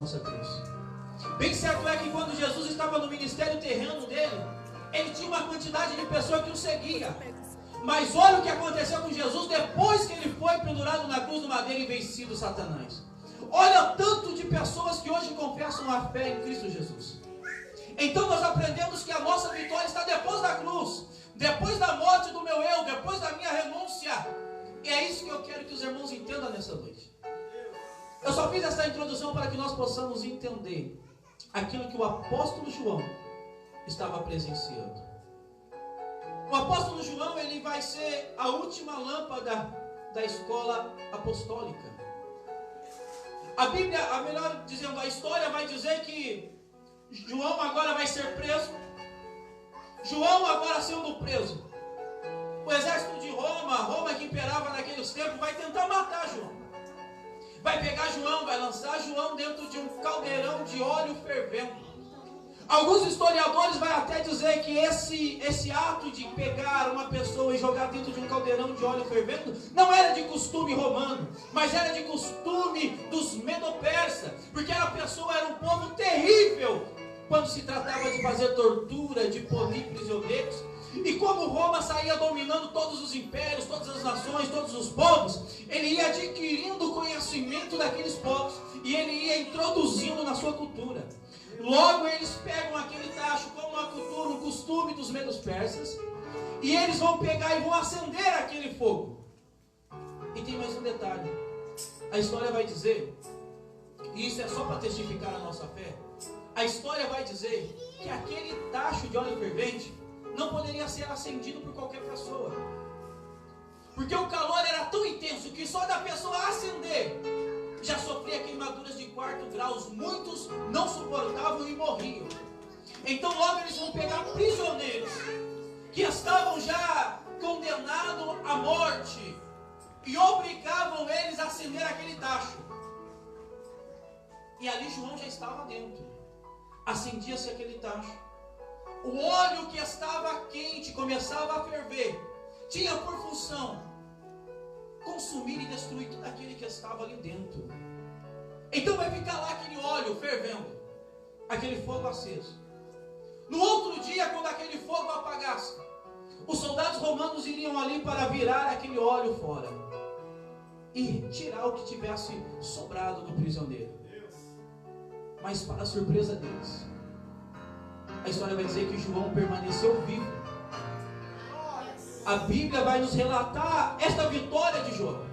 nossa cruz. Bem certo é que quando Jesus estava no ministério terreno dele, ele tinha uma quantidade de pessoas que o seguia. Mas olha o que aconteceu com Jesus depois que ele foi pendurado na cruz do madeiro e vencido Satanás. Olha o tanto de pessoas que hoje confessam a fé em Cristo Jesus. Então nós aprendemos que a nossa vitória está depois da cruz, depois da morte do meu eu, depois da minha renúncia. E é isso que eu quero que os irmãos entendam nessa noite. Eu só fiz essa introdução para que nós possamos entender aquilo que o apóstolo João estava presenciando. O apóstolo João, ele vai ser a última lâmpada da escola apostólica. A Bíblia, melhor dizendo, a história vai dizer que João agora vai ser preso. João agora sendo preso. O exército de Roma que imperava naqueles tempos, vai tentar matar João. Vai pegar João, vai lançar João dentro de um caldeirão de óleo fervendo. Alguns historiadores vão até dizer que esse ato de pegar uma pessoa e jogar dentro de um caldeirão de óleo fervendo não era de costume romano, mas era de costume dos medo-persas, porque a pessoa era um povo terrível quando se tratava de fazer tortura, de punir prisioneiros. E como Roma saía dominando todos os impérios, todas as nações, todos os povos, ele ia adquirindo conhecimento daqueles povos e ele ia introduzindo na sua cultura. Logo eles pegam aquele tacho como uma cultura, um costume dos medos persas, e eles vão pegar e vão acender aquele fogo. E tem mais um detalhe. A história vai dizer, e isso é só para testificar a nossa fé, a história vai dizer que aquele tacho de óleo fervente não poderia ser acendido por qualquer pessoa, porque o calor era tão intenso que só da pessoa acender já sofria queimaduras de 4 graus. Muitos não suportavam e morriam. Então logo eles vão pegar prisioneiros que estavam já condenados à morte e obrigavam eles a acender aquele tacho. E ali João já estava dentro. Acendia-se aquele tacho. O óleo que estava quente começava a ferver. Tinha por função consumir e destruir tudo aquele que estava ali dentro. Então vai ficar lá aquele óleo fervendo, aquele fogo aceso. No outro dia, quando aquele fogo apagasse, os soldados romanos iriam ali para virar aquele óleo fora e tirar o que tivesse sobrado do prisioneiro. Mas para a surpresa deles, a história vai dizer que João permaneceu vivo. A Bíblia vai nos relatar esta vitória de João.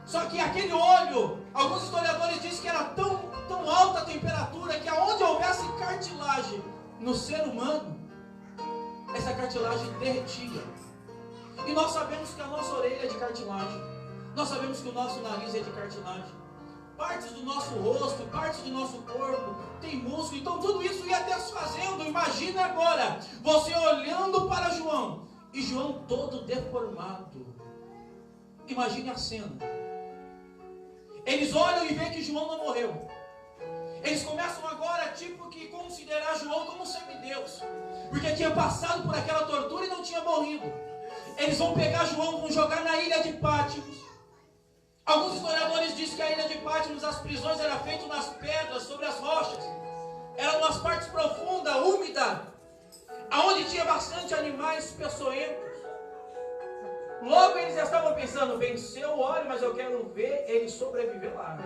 Só que aquele óleo, alguns historiadores dizem que era tão alta a temperatura que aonde houvesse cartilagem no ser humano, essa cartilagem derretia. E nós sabemos que a nossa orelha é de cartilagem. Nós sabemos que o nosso nariz é de cartilagem. Partes do nosso rosto, partes do nosso corpo tem músculo. Então tudo isso ia desfazendo. Imagina agora você olhando para João e João todo deformado. Imagine a cena. Eles olham e veem que João não morreu. Eles começam agora tipo que considerar João como semideus, porque tinha passado por aquela tortura e não tinha morrido. Eles vão pegar João, vão jogar na ilha de Patmos. Alguns historiadores dizem que a ilha de Patmos, as prisões eram feitas nas pedras, sobre as rochas. Eram nas partes profundas, úmidas, aonde tinha bastante animais peçonhentos. Logo eles estavam pensando, venceu o óleo, mas eu quero ver ele sobreviver lá.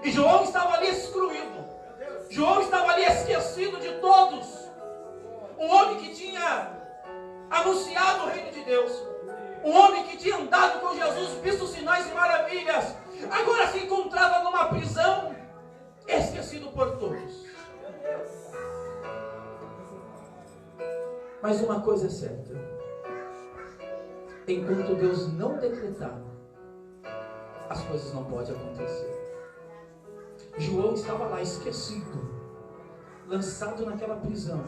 E João estava ali excluído. João estava ali esquecido de todos. Um homem que tinha anunciado o reino de Deus. Um homem que tinha andado com Jesus, visto sinais e maravilhas, agora se encontrava numa prisão, esquecido por todos. Mas uma coisa é certa: enquanto Deus não decretar, as coisas não podem acontecer. João estava lá esquecido, lançado naquela prisão,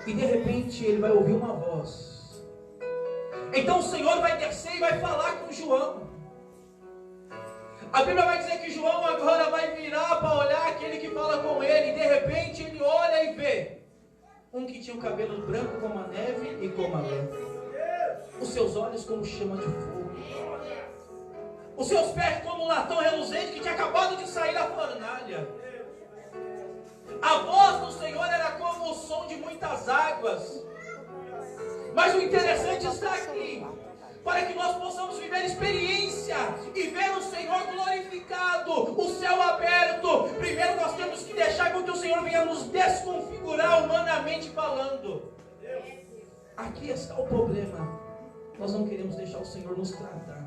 e de repente ele vai ouvir uma voz. Então o Senhor vai descer e vai falar com João. A Bíblia vai dizer que João agora vai virar para olhar aquele que fala com ele. E de repente ele olha e vê um que tinha o cabelo branco como a neve e como a lã, os seus olhos como chama de fogo. Os seus pés como um latão reluzente que tinha acabado de sair da fornalha. A voz do Senhor era como o som de muitas águas. Mas o interessante está aqui, para que nós possamos viver experiência e ver o Senhor glorificado, o céu aberto. Primeiro nós temos que deixar com que o Senhor venha nos desconfigurar humanamente falando. Aqui está o problema. Nós não queremos deixar o Senhor nos tratar.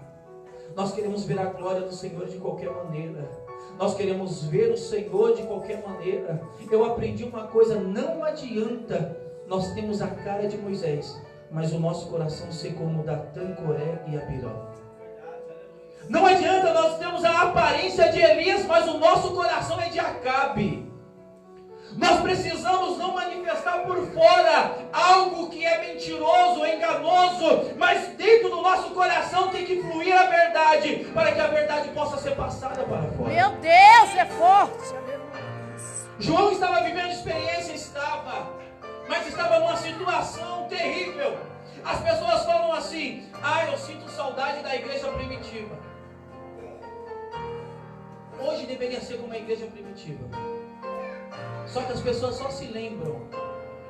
Nós queremos ver a glória do Senhor de qualquer maneira. Nós queremos ver o Senhor de qualquer maneira. Eu aprendi uma coisa: não adianta nós temos a cara de Moisés, mas o nosso coração ser como Datã, Coré e Abirão. Não adianta nós temos a aparência de Elias, mas o nosso coração é de Acabe. Nós precisamos não manifestar por fora algo que é mentiroso, enganoso, mas dentro do nosso coração tem que fluir a verdade, para que a verdade possa ser passada para fora. Meu Deus, é forte! João estava vivendo experiência, mas estava numa situação terrível. As pessoas falam assim: eu sinto saudade da igreja primitiva. Hoje deveria ser como a igreja primitiva. Só que as pessoas só se lembram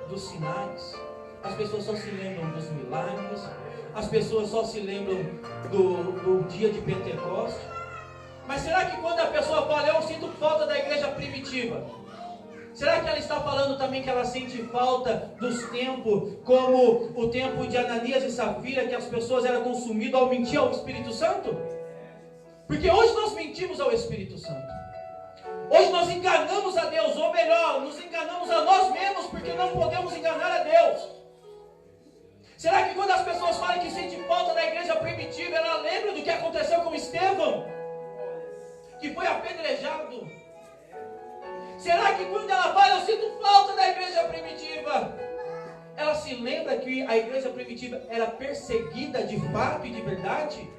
dos sinais, as pessoas só se lembram dos milagres, as pessoas só se lembram do dia de Pentecostes. Mas será que quando a pessoa fala, eu sinto falta da igreja primitiva, será que ela está falando também que ela sente falta dos tempos, como o tempo de Ananias e Safira, que as pessoas eram consumidas ao mentir ao Espírito Santo? Porque hoje nós mentimos ao Espírito Santo. Hoje nós enganamos a Deus, ou melhor, nos enganamos a nós mesmos, porque não podemos enganar a Deus. Será que quando as pessoas falam que sente falta da igreja primitiva, ela lembra do que aconteceu com Estevão, que foi apedrejado? Será que quando ela fala, eu sinto falta da igreja primitiva, ela se lembra que a igreja primitiva era perseguida de fato e de verdade?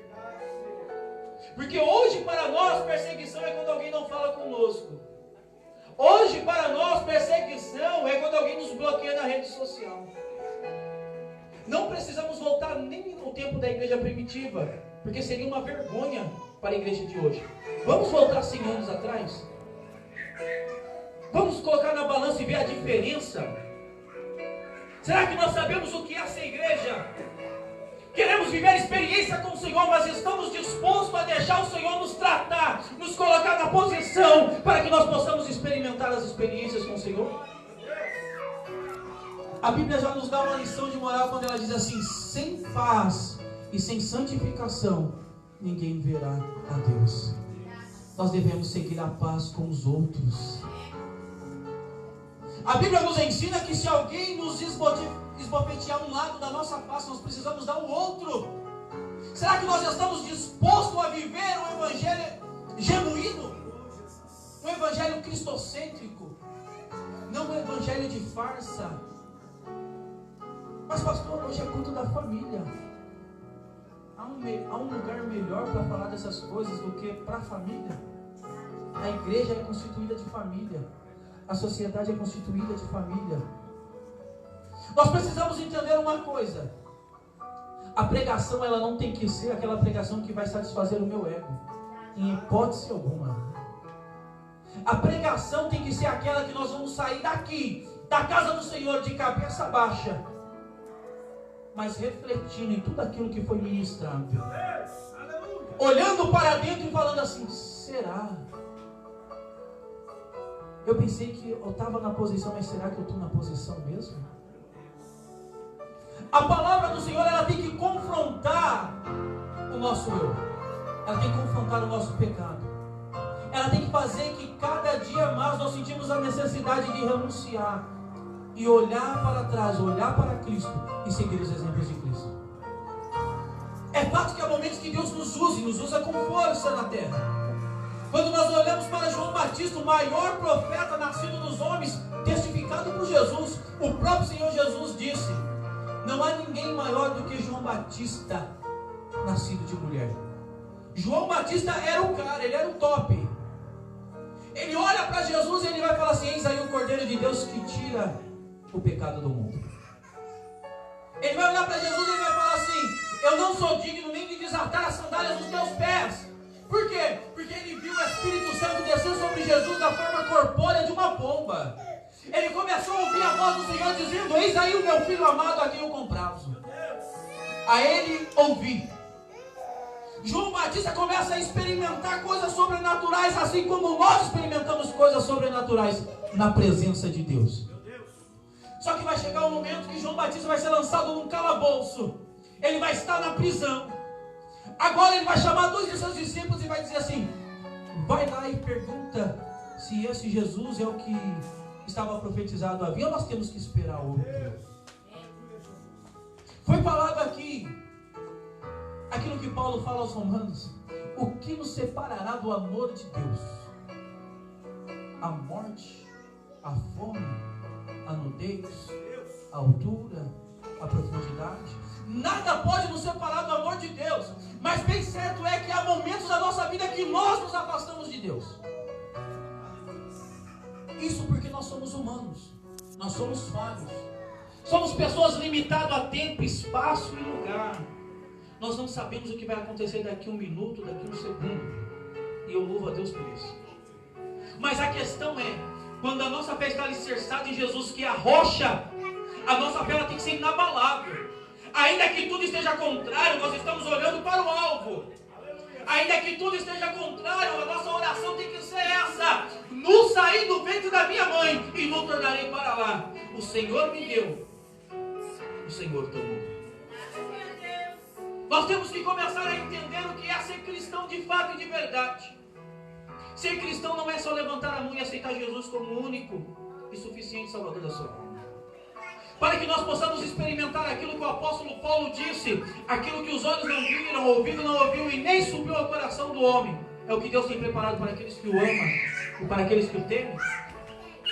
Porque hoje para nós perseguição é quando alguém não fala conosco. Hoje para nós perseguição é quando alguém nos bloqueia na rede social. Não precisamos voltar nem no tempo da igreja primitiva, porque seria uma vergonha para a igreja de hoje. Vamos voltar 100 anos atrás? Vamos colocar na balança e ver a diferença. Será que nós sabemos o que é essa igreja? Queremos viver experiência com o Senhor, mas estamos dispostos a deixar o Senhor nos tratar, nos colocar na posição para que nós possamos experimentar as experiências com o Senhor? A Bíblia já nos dá uma lição de moral quando ela diz assim: sem paz e sem santificação ninguém verá a Deus. Nós devemos seguir a paz com os outros. A Bíblia nos ensina que se alguém nos esbofetear um lado da nossa face, nós precisamos dar o outro. Será que nós estamos dispostos a viver um evangelho genuíno? Um evangelho cristocêntrico? Não um evangelho de farsa. Mas pastor, hoje é culto da família. Há um lugar melhor para falar dessas coisas do que para a família? A igreja é constituída de família. A sociedade é constituída de família. Nós precisamos entender uma coisa: a pregação ela não tem que ser aquela pregação que vai satisfazer o meu ego, em hipótese alguma. A pregação tem que ser aquela que nós vamos sair daqui, da casa do Senhor, de cabeça baixa, mas refletindo em tudo aquilo que foi ministrado, olhando para dentro e falando assim: será? Eu pensei que eu estava na posição, mas será que eu estou na posição mesmo? A palavra do Senhor, ela tem que confrontar o nosso eu. Ela tem que confrontar o nosso pecado. Ela tem que fazer que cada dia mais nós sentimos a necessidade de renunciar e olhar para trás, olhar para Cristo e seguir os exemplos de Cristo. É fato que há momentos que Deus nos usa com força na terra. Quando nós olhamos para João Batista, o maior profeta nascido dos homens, testificado por Jesus, o próprio Senhor Jesus disse: não há ninguém maior do que João Batista, nascido de mulher. João Batista era o cara, ele era o top. Ele olha para Jesus e ele vai falar assim: eis aí o Cordeiro de Deus que tira o pecado do mundo. Ele vai olhar para Jesus e ele vai falar assim: eu não sou digno nem de desatar as sandálias dos teus pés. Por quê? Porque ele viu o Espírito Santo descer sobre Jesus da forma corpórea de uma pomba. Ele começou a ouvir a voz do Senhor dizendo: eis aí o meu filho amado a quem eu comprazo. A ele ouvi. João Batista começa a experimentar coisas sobrenaturais, assim como nós experimentamos coisas sobrenaturais na presença de Deus. Só que vai chegar um momento que João Batista vai ser lançado num calabouço. Ele vai estar na prisão. Agora ele vai chamar 2 de seus discípulos e vai dizer assim: vai lá e pergunta se esse Jesus é o que estava profetizado a vir, ou nós temos que esperar outro. Foi falado aqui aquilo que Paulo fala aos Romanos: o que nos separará do amor de Deus? A morte, a fome, a nudez, a altura, a profundidade. Nada pode nos separar do amor de Deus. Mas bem certo é que há momentos da nossa vida que nós nos afastamos de Deus. Isso porque nós somos humanos, nós somos falhos, somos pessoas limitadas a tempo, espaço e lugar. Nós não sabemos o que vai acontecer daqui 1 minuto, daqui 1 segundo. E eu louvo a Deus por isso. Mas a questão é, quando a nossa fé está alicerçada em Jesus, que é a rocha, a nossa fé tem que ser inabalável. Ainda que tudo esteja contrário, nós estamos olhando para o alvo. Ainda que tudo esteja contrário, a nossa oração tem que ser essa: no saí do ventre da minha mãe e não tornarei para lá. O Senhor me deu, o Senhor tomou. Nós temos que começar a entender o que é ser cristão de fato e de verdade. Ser cristão não é só levantar a mão e aceitar Jesus como o único e suficiente Salvador da sua vida. Para que nós possamos experimentar aquilo que o apóstolo Paulo disse: aquilo que os olhos não viram, o ouvido não ouviu e nem subiu ao coração do homem, é o que Deus tem preparado para aqueles que o amam e para aqueles que o temem.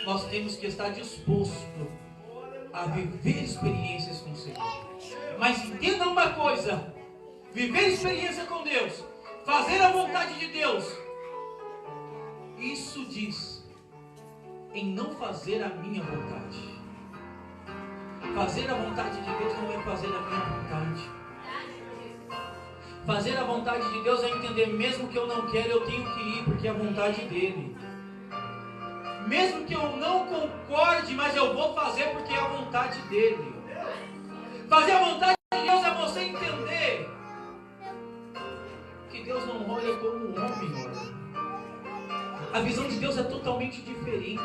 Nós temos que estar disposto a viver experiências com o Senhor. Mas entenda uma coisa: viver experiência com Deus, fazer a vontade de Deus, isso diz em não fazer a minha vontade. Fazer a vontade de Deus não é fazer a minha vontade. Fazer a vontade de Deus é entender: mesmo que eu não quero, eu tenho que ir, porque é a vontade dele. Mesmo que eu não concorde, mas eu vou fazer porque é a vontade dele. Fazer a vontade de Deus é você entender que Deus não olha como o homem olha. A visão de Deus é totalmente diferente.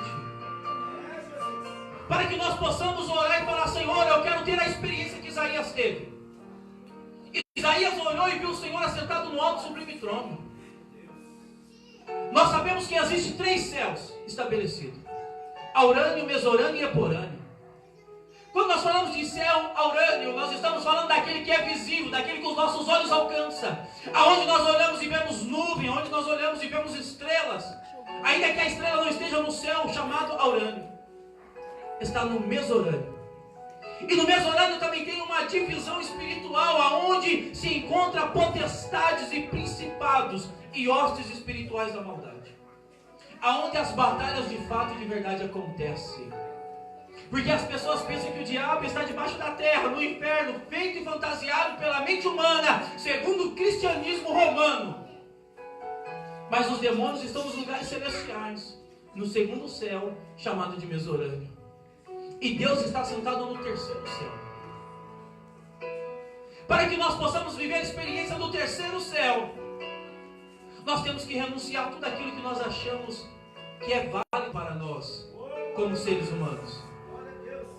Para que nós possamos orar e falar: Senhor, eu quero ter a experiência que Isaías teve. Isaías olhou e viu o Senhor assentado no alto e sublime trono. Nós sabemos que existem 3 céus estabelecidos: aurânio, mesorânio e eporânio. Quando nós falamos de céu aurânio, nós estamos falando daquele que é visível, daquele que os nossos olhos alcançam, aonde nós olhamos e vemos nuvem, onde nós olhamos e vemos estrelas. Ainda que a estrela não esteja no céu chamado aurânio, está no mesorânio. E no mesorânio também tem uma divisão espiritual, aonde se encontra potestades e principados e hostes espirituais da maldade, aonde as batalhas de fato e de verdade acontecem. Porque as pessoas pensam que o diabo está debaixo da terra, no inferno, feito e fantasiado pela mente humana, segundo o cristianismo romano. Mas os demônios estão nos lugares celestiais, no segundo céu, chamado de mesorânio. E Deus está sentado no terceiro céu. Para que nós possamos viver a experiência do terceiro céu, nós temos que renunciar a tudo aquilo que nós achamos que é válido para nós, como seres humanos.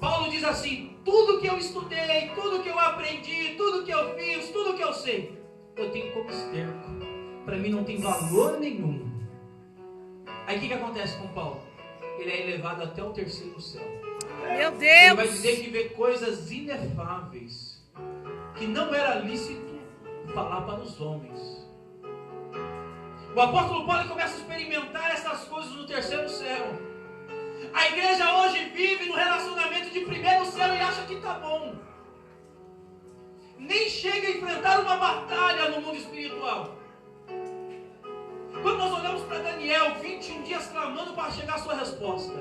Paulo diz assim: tudo que eu estudei, tudo que eu aprendi, tudo que eu fiz, tudo que eu sei, eu tenho como esterco. Para mim não tem valor nenhum. Aí o que acontece com Paulo? Ele é elevado até o terceiro céu. Meu Deus! Ele vai dizer que vê coisas inefáveis, que não era lícito falar para os homens. O apóstolo Paulo começa a experimentar essas coisas no terceiro céu. A igreja hoje vive no relacionamento de primeiro céu e acha que está bom. Nem chega a enfrentar uma batalha no mundo espiritual. Quando nós olhamos para Daniel, 21 dias clamando para chegar a sua resposta,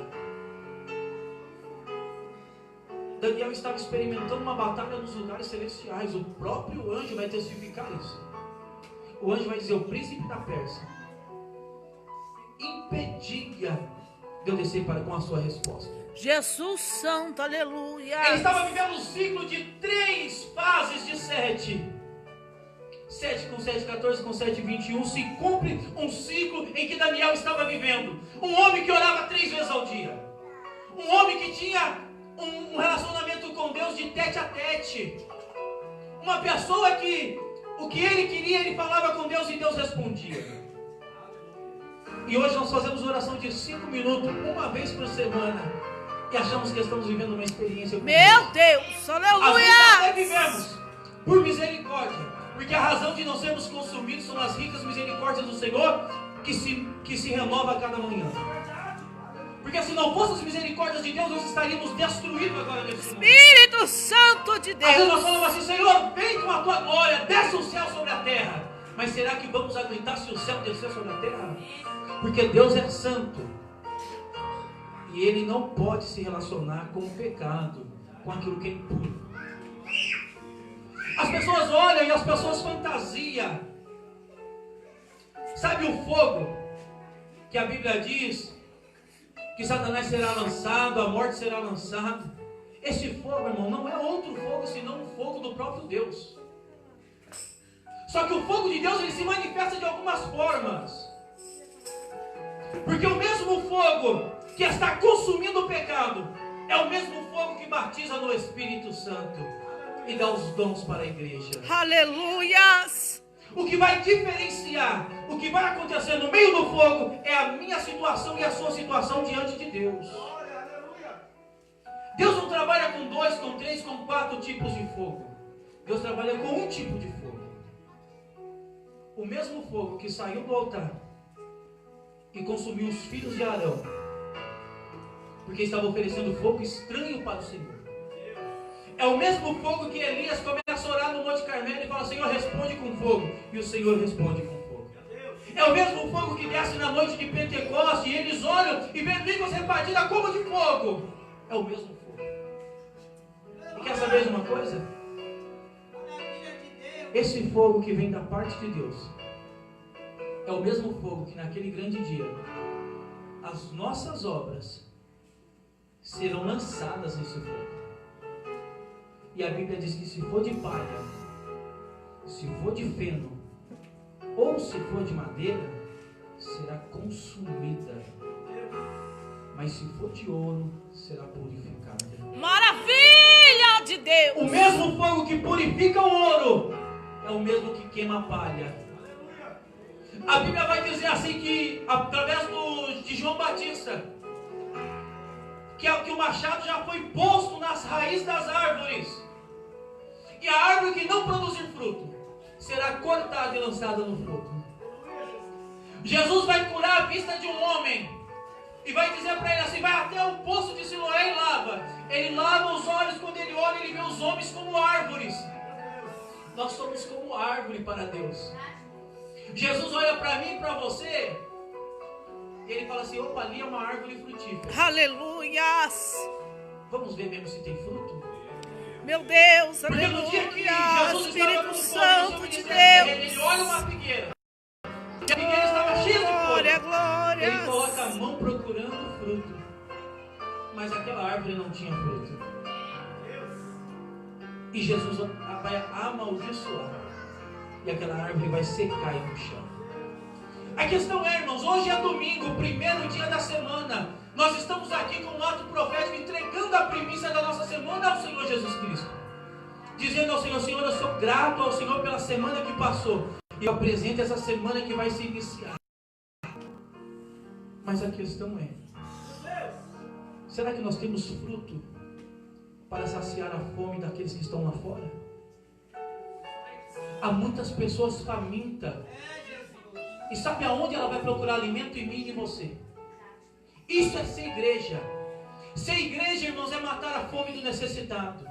Daniel estava experimentando uma batalha nos lugares celestiais. O próprio anjo vai testificar isso. o anjo vai dizer, o príncipe da Pérsia impedia de eu descer com a sua resposta. Jesus Santo, aleluia. Ele estava vivendo um ciclo de 3 fases de 7. 7 com 7, 14 com 7, 21. Se cumpre um ciclo em que Daniel estava vivendo. Um homem que orava 3 vezes ao dia. Um homem que tinha um relacionamento com Deus de tete a tete. Uma pessoa que o que ele queria, ele falava com Deus e Deus respondia. E hoje nós fazemos oração de 5 minutos, uma vez por semana. E achamos que estamos vivendo uma experiência com Meu Deus, aleluia. até vivemos por misericórdia. Porque a razão de não sermos consumidos são as ricas misericórdias do Senhor que se renova a cada manhã. Porque se não fossem as misericórdias de Deus, nós estaríamos destruídos agora nesse mundo. Espírito Santo de Deus. Às vezes nós falamos assim, Senhor, vem com a tua glória, desce o céu sobre a terra. Mas será que vamos aguentar se o céu descer sobre a terra? Porque Deus é santo. E Ele não pode se relacionar com o pecado, com aquilo que é impuro. As pessoas olham e as pessoas fantasiam. Sabe o fogo que a Bíblia diz que Satanás será lançado, a morte será lançada? Este fogo, irmão, não é outro fogo senão o fogo do próprio Deus. Só que o fogo de Deus, ele se manifesta de algumas formas. Porque o mesmo fogo que está consumindo o pecado é o mesmo fogo que batiza no Espírito Santo e dá os dons para a igreja. Aleluias. O que vai diferenciar, o que vai acontecer no meio do fogo é a minha situação e a sua situação diante de Deus. Deus não trabalha com 2, com 3, com 4 tipos de fogo. Deus trabalha com um tipo de fogo. O mesmo fogo que saiu do altar e consumiu os filhos de Arão, porque estava oferecendo fogo estranho para o Senhor. É o mesmo fogo que Elias começa a orar no Monte Carmelo e fala, Senhor, responde com fogo. E o Senhor responde com fogo. É o mesmo fogo que desce na noite de Pentecoste e eles olham e veem línguas repartidas como de fogo. É o mesmo fogo. E quer saber de uma coisa? Esse fogo que vem da parte de Deus é o mesmo fogo que naquele grande dia as nossas obras serão lançadas nesse fogo. E a Bíblia diz que se for de palha, se for de feno, ou se for de madeira, será consumida. Mas se for de ouro, será purificada. Maravilha de Deus. O mesmo fogo que purifica o ouro é o mesmo que queima a palha. A Bíblia vai dizer assim que, através de João Batista, que o machado já foi posto nas raízes das árvores. E a árvore que não produzir fruto será cortada e lançada no fogo. Jesus vai curar a vista de um homem e vai dizer para ele assim, vai até o poço de Siloé e lava. Ele lava os olhos, quando ele olha, ele vê os homens como árvores. Nós somos como árvore para Deus. Jesus olha para mim e para você, e ele fala assim, opa, ali é uma árvore frutífera. Aleluias. Vamos ver mesmo se tem fruto? Meu Deus, Porque no dia que aleluia. Jesus Espírito estava Santo de ele Deus. olha uma figueira. E a figueira estava cheia de Glória, folhas. glória. Ele coloca a mão procurando fruto. Mas aquela árvore não tinha fruto. E Jesus vai amaldiçoar. E aquela árvore vai secar e murchar. A questão é, irmãos, hoje é domingo, primeiro dia da semana. Nós estamos aqui com um ato profético, entregando a primícia da nossa semana ao Senhor Jesus Cristo. Dizendo ao Senhor, Senhor, eu sou grato ao Senhor pela semana que passou. E eu apresento essa semana que vai se iniciar. Mas a questão é, será que nós temos fruto para saciar a fome daqueles que estão lá fora? Há muitas pessoas famintas. E sabe aonde ela vai procurar alimento? Em mim e em você. Isso é ser igreja. Ser igreja, irmãos, é matar a fome do necessitado.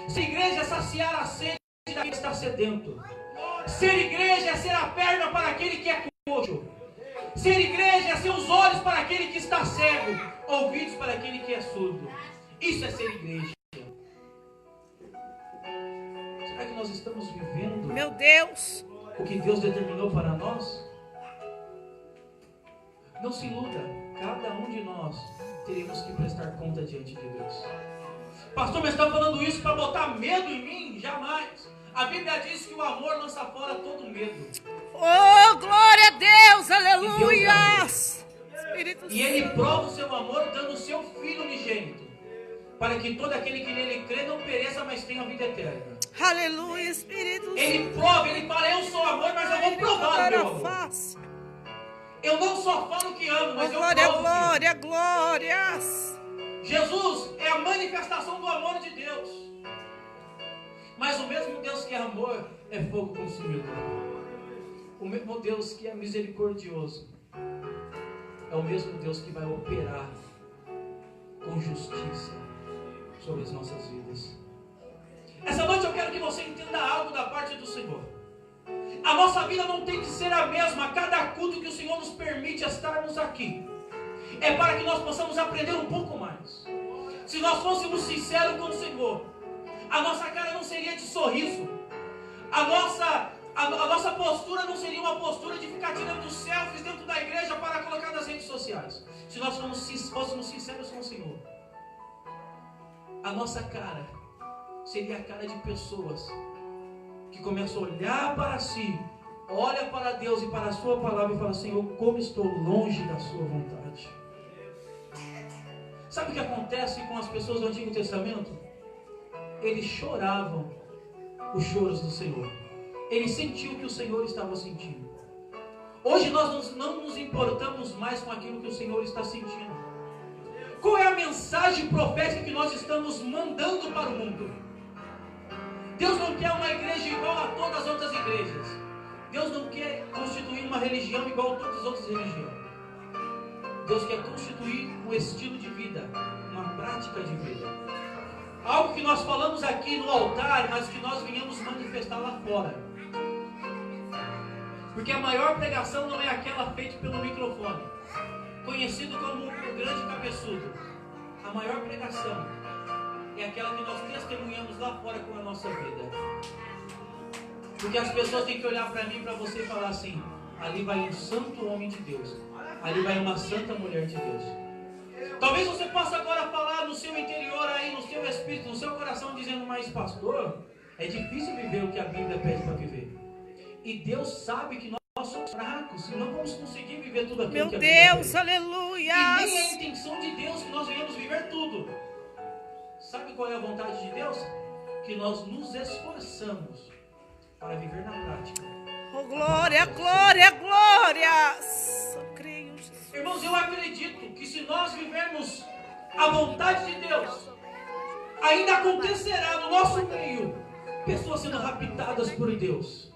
Ser igreja é saciar a sede daquele que está sedento. Ser igreja é ser a perna para aquele que é coxo. Ser igreja é ser os olhos para aquele que está cego, ouvidos para aquele que é surdo. Isso é ser igreja. Será que nós estamos vivendo Meu Deus. o que Deus determinou para nós? Não se iluda, cada um de nós teremos que prestar conta diante de Deus. Pastor, mas está falando isso para botar medo em mim? Jamais. A Bíblia diz que o amor lança fora todo medo. Oh, glória a Deus, aleluia. E Ele prova o seu amor dando o seu Filho unigênito, para que todo aquele que nele crê não pereça, mas tenha a vida eterna. Aleluia, Espírito Santo. Ele prova, Ele fala, eu sou amor, mas eu vou provar o meu amor. Eu não só falo que amo, mas eu provo. Glória, glórias. Jesus é a manifestação do amor de Deus. Mas o mesmo Deus que é amor é fogo consumidor. O mesmo Deus que é misericordioso é o mesmo Deus que vai operar com justiça sobre as nossas vidas. Essa noite eu quero que você entenda algo da parte do Senhor. A nossa vida não tem que ser a mesma a cada culto que o Senhor nos permite estarmos aqui. É para que nós possamos aprender um pouco mais. Se nós fôssemos sinceros com o Senhor, a nossa cara não seria de sorriso. A nossa postura não seria uma postura de ficar tirando selfies dentro da igreja para colocar nas redes sociais. Se nós fôssemos sinceros com o Senhor, a nossa cara seria a cara de pessoas que começam a olhar para si, olha para Deus e para a sua palavra e fala: Senhor, como estou longe da sua vontade. Sabe o que acontece com as pessoas do Antigo Testamento? Eles choravam os choros do Senhor. Eles sentiam o que o Senhor estava sentindo. Hoje nós não nos importamos mais com aquilo que o Senhor está sentindo. Qual é a mensagem profética que nós estamos mandando para o mundo? Deus não quer uma igreja igual a todas as outras igrejas. Deus não quer constituir uma religião igual a todas as outras religiões. Deus quer constituir um estilo de vida, uma prática de vida. Algo que nós falamos aqui no altar, mas que nós venhamos manifestar lá fora. Porque a maior pregação não é aquela feita pelo microfone, conhecido como o grande cabeçudo. A maior pregação é aquela que nós testemunhamos lá fora com a nossa vida. Porque as pessoas têm que olhar para mim e para você e falar assim: ali vai um santo homem de Deus, ali vai uma santa mulher de Deus. Talvez você possa agora falar no seu interior aí, no seu espírito, no seu coração, dizendo: mas pastor, é difícil viver o que a Bíblia pede para viver. E Deus sabe que nós somos fracos e não vamos conseguir viver tudo aquilo que a Bíblia Deus, pede. Aleluia. E nem é a intenção de Deus que nós venhamos viver tudo. Sabe qual é a vontade de Deus? Que nós nos esforçamos para viver na prática. Oh, glória, glória, glórias. Eu creio, Jesus. Irmãos, eu acredito que se nós vivermos a vontade de Deus, ainda acontecerá no nosso meio pessoas sendo raptadas por Deus.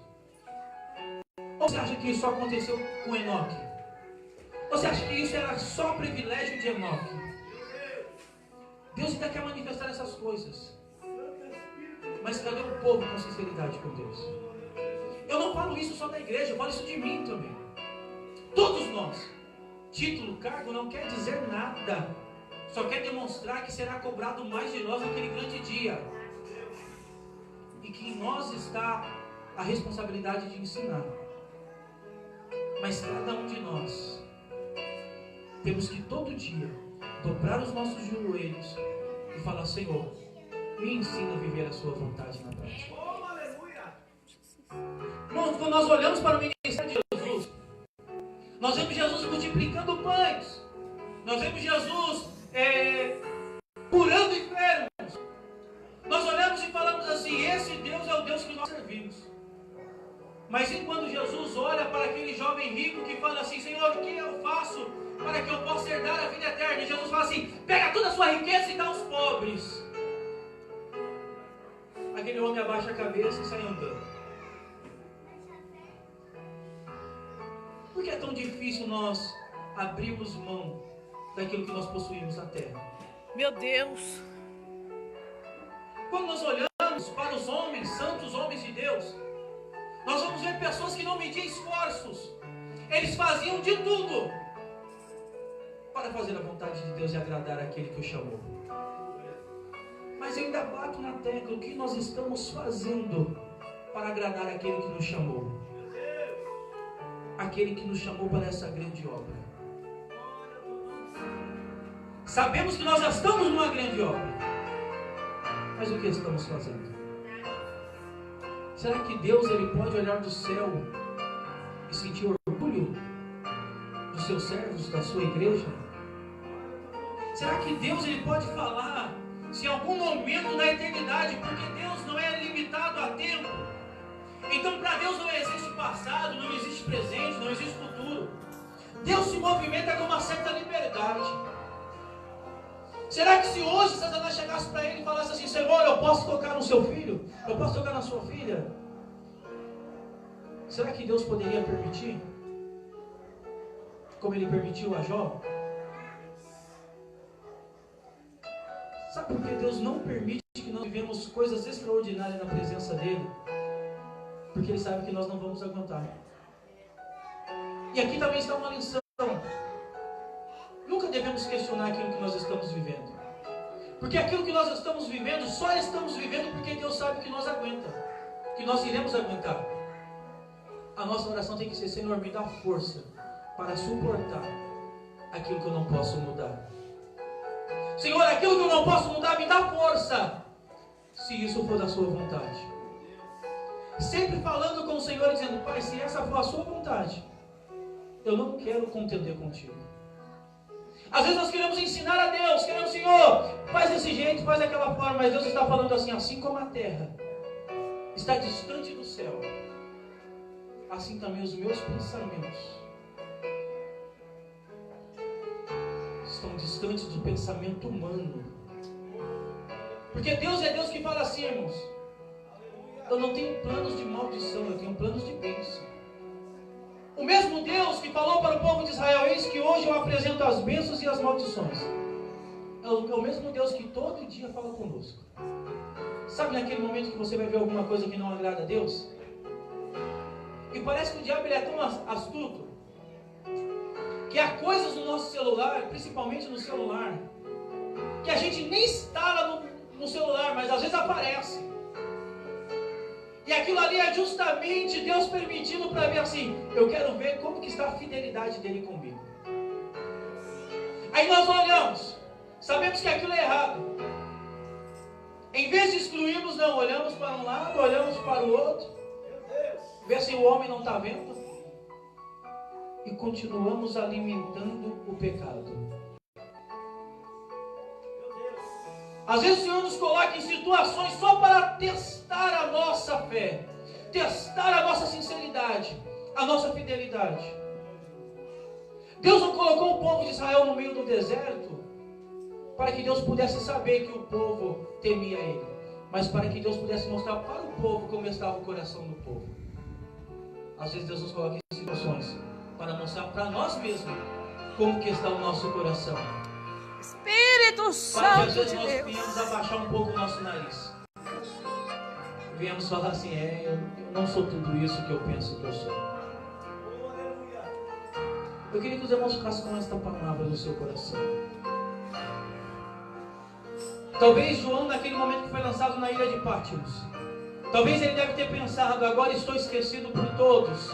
Ou você acha que isso aconteceu com Enoque? Ou você acha que isso era só privilégio de Enoque? Deus ainda quer manifestar essas coisas. Mas cadê o povo com sinceridade com Deus? Eu não falo isso só da igreja, eu falo isso de mim também. Todos nós. Título, cargo não quer dizer nada. Só quer demonstrar que será cobrado mais de nós naquele grande dia. E que em nós está a responsabilidade de ensinar. Mas cada um de nós temos que todo dia dobrar os nossos joelhos e falar: Senhor, me ensina a viver a sua vontade na prática. Irmãos, quando nós olhamos para o ministério de Jesus, nós vemos Jesus multiplicando pães, nós vemos Jesus curando enfermos. Nós olhamos e falamos assim: esse Deus é o Deus que nós servimos. Mas e quando Jesus olha para aquele jovem rico que fala assim: Senhor, o que eu faço para que eu possa herdar a vida eterna? E Jesus fala assim: pega toda a sua riqueza e dá aos pobres. Aquele homem abaixa a cabeça e sai andando. Por que é tão difícil nós abrirmos mão daquilo que nós possuímos na terra? Meu Deus. Quando nós olhamos para os homens, santos homens de Deus, nós vamos ver pessoas que não mediam esforços. Eles faziam de tudo para fazer a vontade de Deus e agradar aquele que o chamou. Mas eu ainda bato na tecla: o que nós estamos fazendo para agradar aquele que nos chamou? aquele que nos chamou para essa grande obra. Sabemos que nós já estamos numa grande obra, mas o que estamos fazendo? Será que Deus ele pode olhar do céu e sentir orgulho dos seus servos, da sua igreja? Será que Deus ele pode falar se em algum momento da eternidade, porque Deus não é limitado a tempo, então para Deus não existe passado, não existe presente, não existe futuro. Deus se movimenta com uma certa liberdade. Será que se hoje Satanás chegasse para ele e falasse assim: Senhor, eu posso tocar no seu filho? Eu posso tocar na sua filha? Será que Deus poderia permitir? Como ele permitiu a Jó? Sabe por que Deus não permite que nós vivemos coisas extraordinárias na presença dele? Porque ele sabe que nós não vamos aguentar. E aqui também está uma lição. Nunca devemos questionar aquilo que nós estamos vivendo. Porque aquilo que nós estamos vivendo, só estamos vivendo porque Deus sabe que nós aguenta, que nós iremos aguentar. A nossa oração tem que ser: Senhor, me dá força para suportar aquilo que eu não posso mudar. Senhor, aquilo que eu não posso mudar, me dá força, se isso for da sua vontade. Sempre falando com o Senhor, dizendo: Pai, se essa for a sua vontade, eu não quero contender contigo. Às vezes nós queremos ensinar a Deus, queremos: Senhor, faz desse jeito, faz daquela forma, mas Deus está falando assim: assim como a terra está distante do céu, assim também os meus pensamentos estão distantes do pensamento humano. Porque Deus é Deus que fala assim, irmãos: eu não tenho planos de maldição, eu tenho planos de bênção. O mesmo Deus que falou para o povo de Israel: eis que hoje eu apresento as bênçãos e as maldições, é o mesmo Deus que todo dia fala conosco. Sabe naquele momento que você vai ver alguma coisa que não agrada a Deus? E parece que o diabo ele é tão astuto, que há coisas no nosso celular, principalmente no celular, que a gente nem instala no celular, mas às vezes aparece. E aquilo ali é justamente Deus permitindo para ver assim: eu quero ver como que está a fidelidade dele comigo. Aí nós olhamos, sabemos que aquilo é errado. Em vez de excluirmos, não, olhamos para um lado, olhamos para o outro, ver se o homem não está vendo, e continuamos alimentando o pecado. Às vezes o Senhor nos coloca em situações só para testar a nossa fé, testar a nossa sinceridade, a nossa fidelidade. Deus não colocou o povo de Israel no meio do deserto para que Deus pudesse saber que o povo temia Ele, mas para que Deus pudesse mostrar para o povo como estava o coração do povo. Às vezes Deus nos coloca em situações para mostrar para nós mesmos como que está o nosso coração. Espírito Santo Para que às vezes de nós Deus. venhamos abaixar um pouco o nosso nariz. Venhamos falar assim: eu não sou tudo isso que eu penso que eu sou. Eu queria que os irmãos ficassem com esta palavra no seu coração. Talvez João, naquele momento que foi lançado na ilha de Pátimos, talvez ele deve ter pensado: agora estou esquecido por todos,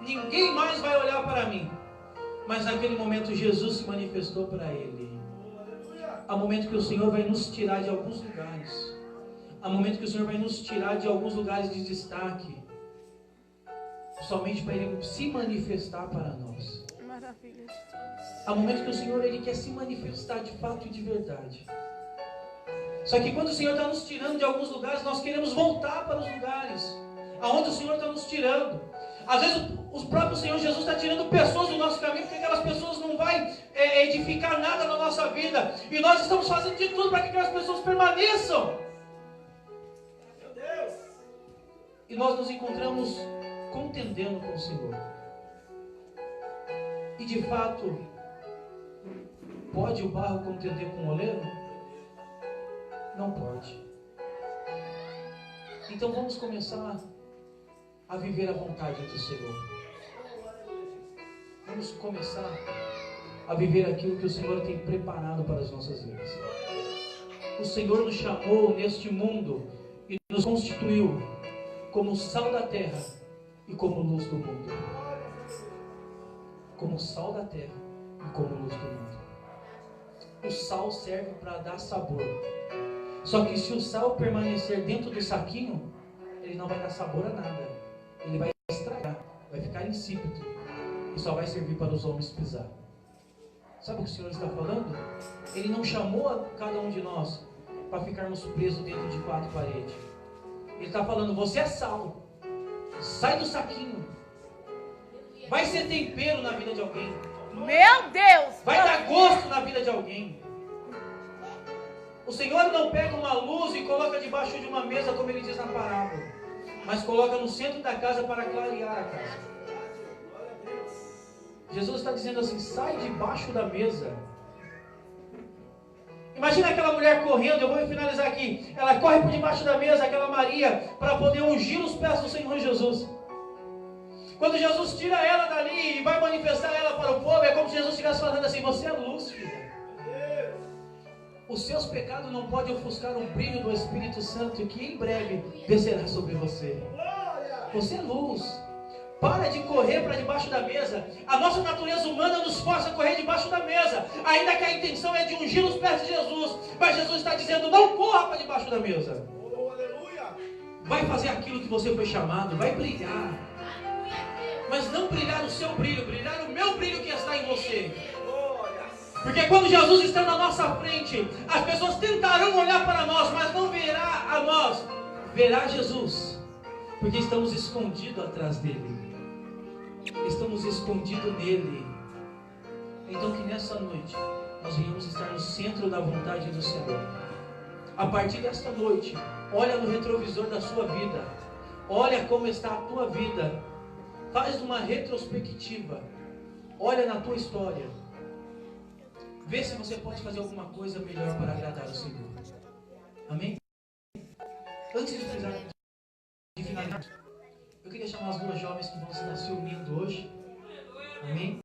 ninguém mais vai olhar para mim. Mas naquele momento Jesus se manifestou para ele. Há momento que o Senhor vai nos tirar de alguns lugares. Há momento que o Senhor vai nos tirar de alguns lugares de destaque, somente para Ele se manifestar para nós. Maravilha. Há momento que o Senhor Ele quer se manifestar de fato e de verdade. Só que quando o Senhor está nos tirando de alguns lugares, nós queremos voltar para os lugares aonde o Senhor está nos tirando. Às vezes o próprio Senhor Jesus está tirando pessoas do nosso caminho, porque aquelas pessoas não vão edificar nada na nossa vida. E nós estamos fazendo de tudo para que aquelas pessoas permaneçam. Meu Deus! E nós nos encontramos contendendo com o Senhor. E de fato, pode o barro contender com o oleiro? Não pode. Então vamos começar a viver a vontade do Senhor. Vamos começar a viver aquilo que o Senhor tem preparado para as nossas vidas. O Senhor nos chamou neste mundo e nos constituiu como sal da terra e como luz do mundo. como sal da terra e como luz do mundo. O sal serve para dar sabor. Só que se o sal permanecer dentro do saquinho, ele não vai dar sabor a nada. Ele vai estragar, vai ficar insípido e só vai servir para os homens pisar. Sabe o que o Senhor está falando? Ele não chamou a cada um de nós para ficarmos presos dentro de 4 paredes. Ele está falando, você é sal. Sai do saquinho. Vai ser tempero na vida de alguém. Meu Deus! Vai dar gosto na vida de alguém. O Senhor não pega uma luz e coloca debaixo de uma mesa, como ele diz na parábola, mas coloca no centro da casa para clarear a casa. Jesus está dizendo assim, sai debaixo da mesa. Imagina aquela mulher correndo, eu vou finalizar aqui. Ela corre por debaixo da mesa, aquela Maria, para poder ungir os pés do Senhor Jesus. Quando Jesus tira ela dali e vai manifestar ela para o povo, é como se Jesus estivesse falando assim, você é luz, filha. Os seus pecados não podem ofuscar o brilho do Espírito Santo que em breve descerá sobre você. Você é luz. Para de correr para debaixo da mesa. A nossa natureza humana nos força a correr debaixo da mesa, ainda que a intenção é de ungir os pés de Jesus. Mas Jesus está dizendo, não corra para debaixo da mesa. Vai fazer aquilo que você foi chamado, vai brilhar. Mas não brilhar o seu brilho, brilhar o meu brilho que está em você. Porque quando Jesus está na nossa frente, as pessoas tentarão olhar para nós, mas não verá a nós, verá Jesus, porque estamos escondidos atrás dele, estamos escondidos nele. Então que nessa noite nós venhamos estar no centro da vontade do Senhor. A partir desta noite, olha no retrovisor da sua vida, olha como está a tua vida, faz uma retrospectiva, olha na tua história, vê se você pode fazer alguma coisa melhor para agradar o Senhor. Amém? Antes de finalizar, eu queria chamar as 2 jovens que vão estar se unindo hoje. Amém?